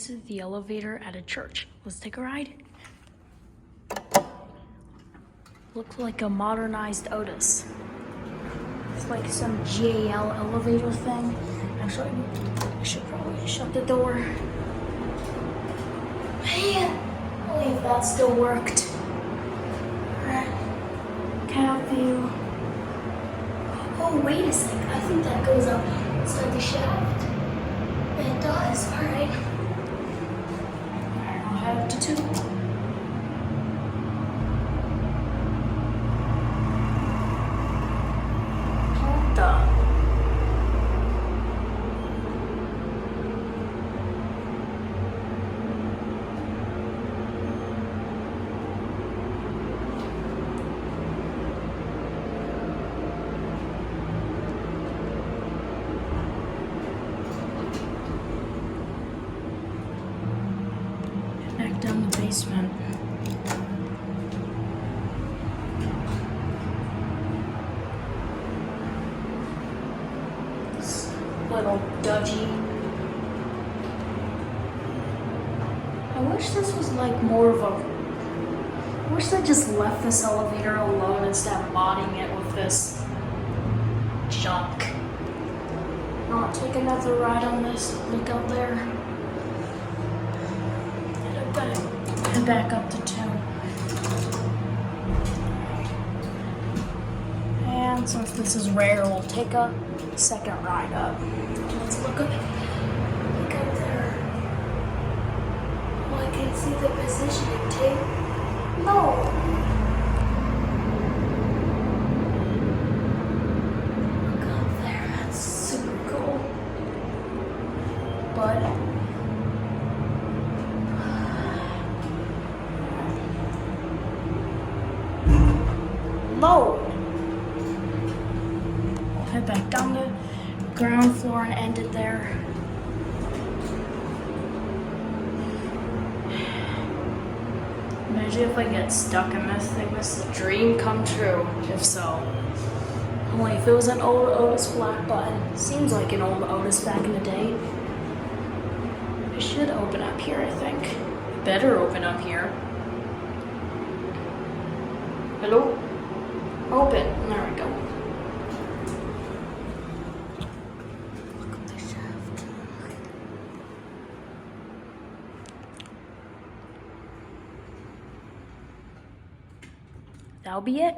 is the elevator at a church. Let's take a ride. Looks like a modernized Otis. It's like some GAL elevator thing. Actually, I should probably shut the door. Man, only if that still worked. Alright, cab view. Oh, wait a sec. I think that goes up inside the shaft. It does. Alright. Alright, I'll head up to 2. What the? Back down the basement. This little dudgy. I wish this was like more of a. I wish they just left this elevator alone instead of modding it with this junk. I'll take another ride on this. Look out there. Head back up to 2. And since this is rare, we'll take a second ride up. Let's look up there. Oh, I can see the positioning tape. No. Look up there. That's super cool. But load. We'll head back down to ground floor and end it there. Imagine if I get stuck in this thing. This is a dream come true, if so. Only if it was an old Otis black button. Seems like an old Otis back in the day. It should open up here, I think. Better open up here. Hello? Open. There we go. Look up the shaft. That'll be it.